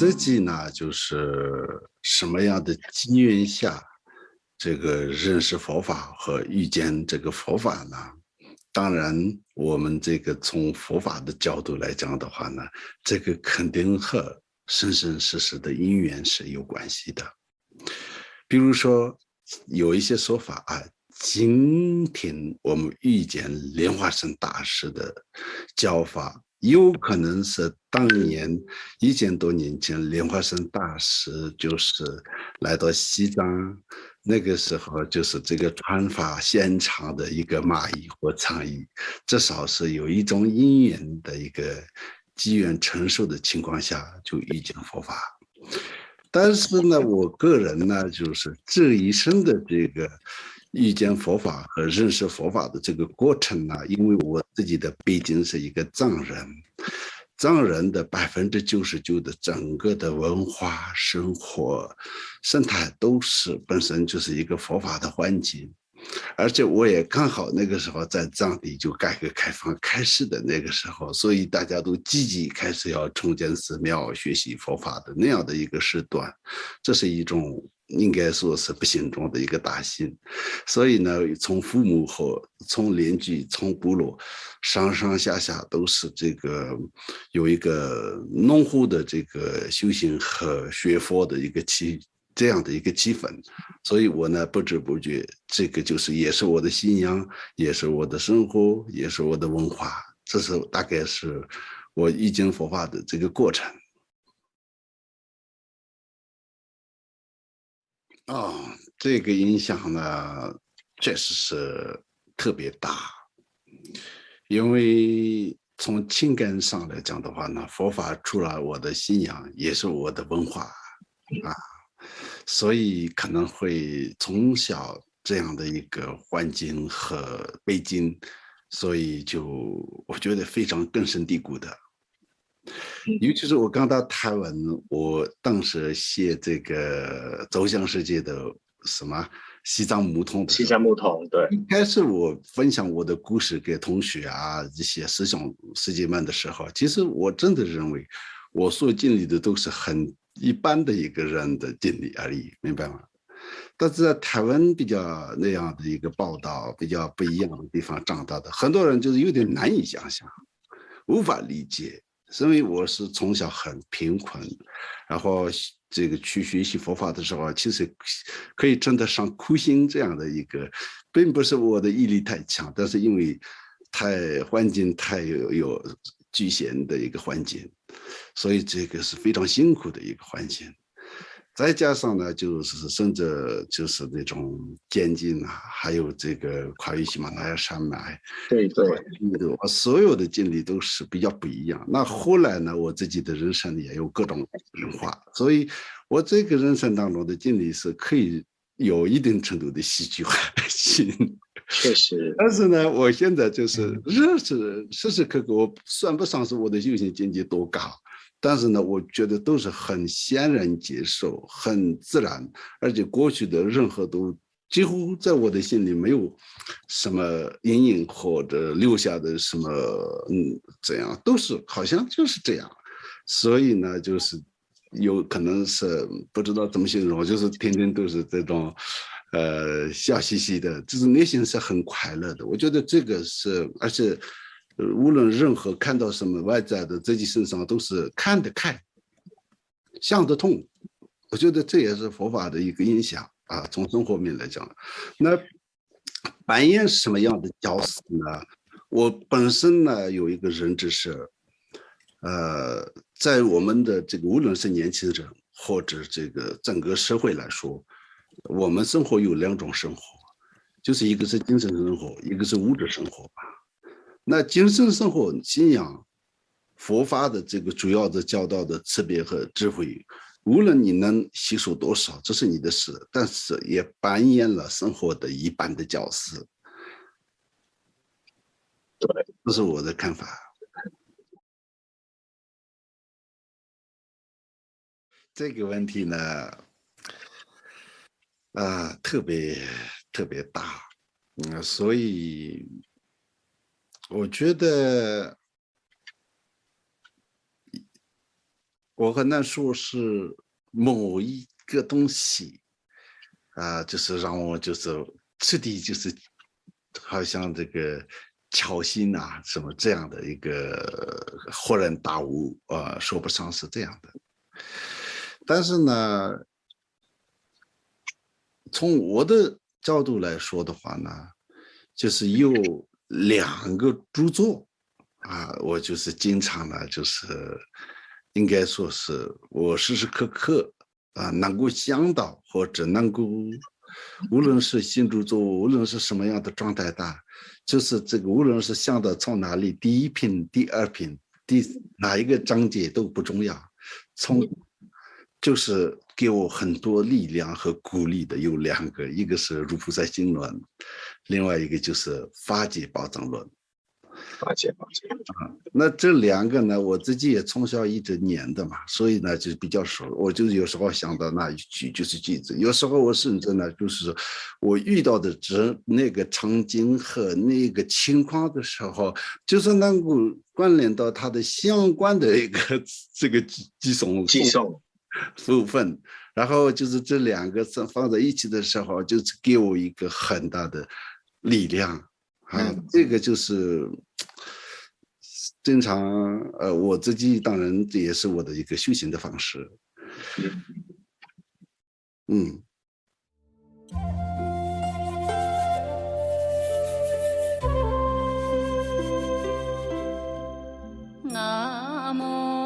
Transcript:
自己呢，就是什么样的机缘下，这个认识佛法和遇见这个佛法呢？当然，我们这个从佛法的角度来讲的话呢，这个肯定和生生世世的因缘是有关系的。比如说，有一些说法啊，今天我们遇见莲花生大师的教法，有可能是当年1000多年前，莲花生大师就是来到西藏，那个时候就是这个传法现场的一个蚂蚁或苍蝇，至少是有一种因缘的一个机缘成熟的情况下，就遇见佛法。但是呢，我个人呢，就是这一生的这个遇见佛法和认识佛法的这个过程呢，因为我自己的背景是一个藏人，藏人的99%的整个的文化、生活、生态都是本身就是一个佛法的环境。而且我也刚好那个时候在藏地就改革开放开始的那个时候，所以大家都积极开始要重建寺庙、学习佛法的那样的一个时段，这是一种应该说是不幸中的一个大幸。所以呢，从父母和从邻居、从部落，上上下下都是这个有一个浓厚的这个修行和学佛的一个这样的一个气氛，所以我呢不知不觉，这个就是也是我的信仰，也是我的生活，也是我的文化，这是大概是我遇见佛法的这个过程。哦，这个影响呢，确实是特别大，因为从情感上来讲的话呢，佛法除了我的信仰，也是我的文化啊。所以可能会从小这样的一个环境和背景，所以就我觉得非常根深蒂固的。尤其是我刚到台湾，我当时写这个走向世界的什么西藏木桶的时候，西夏木桶，对，一开始我分享我的故事给同学啊这些师姐们的时候，其实我真的认为我所经历的都是很一般的一个人的经历而已，明白吗？但是在台湾比较那样的一个报道，比较不一样的地方长大的，很多人就是有点难以想象，无法理解。因为我是从小很贫困，然后这个去学习佛法的时候，其实可以称得上苦行这样的一个，并不是我的毅力太强，但是因为环境太有局限的一个环境，所以这个是非常辛苦的一个环境。再加上呢，就是甚至就是那种监禁啊，还有这个跨越喜马拉雅山脉，对对，我所有的经历都是比较不一样。那后来呢，我自己的人生也有各种变化，所以我这个人生当中的经历是可以有一定程度的戏剧化性。确实，但是呢，我现在就是时时刻刻，我算不上是我的修行境界多高，但是呢，我觉得都是很欣然接受，很自然，而且过去的任何都几乎在我的心里没有什么阴影或者留下的什么这样，都是好像就是这样，所以呢，就是有可能是不知道怎么形容，就是天天都是这种。笑嘻嘻的，就是内心是很快乐的。我觉得这个是，而且，无论任何看到什么外在的，自己身上都是看得开，想得通。我觉得这也是佛法的一个影响啊。从生活面来讲，那扮演什么样的角色呢？我本身呢有一个认知是，在我们的这个无论是年轻人或者这个整个社会来说，我们生活有两种生活，就是一个是精神生活，一个是物质生活吧。那精神生活信仰佛法的这个主要的教导的慈悲和智慧，无论你能吸收多少，这是你的事，但是也扮演了生活的一半的角色，对，这是我的看法。这个问题呢，特别特别大，所以我觉得我很难说是某一个东西就是让我就是彻底就是好像这个巧心什么这样的一个豁然大悟说不上是这样的。但是呢，从我的角度来说的话呢，就是有2个著作我就是经常呢，就是应该说是我时时刻刻能够想到或者能够，无论是新著作，无论是什么样的状态就是这个无论是想到从哪里，第1篇、第2篇、哪一个章节都不重要，就是给我很多力量和鼓励的有2个，一个是《如菩萨行论》，另外一个就是《法界宝藏论》。法界。那这2个呢，我自己也从小一直念的嘛，所以呢就比较熟。我就有时候想到那一句就是句子，有时候我甚至呢就是我遇到的那个场景和那个情况的时候，就是能够关联到它的相关的一个这个寄送部分，然后就是这2个放在一起的时候，就是给我一个很大的力量这个就是经常我自己当然这也是我的一个修行的方式。Namo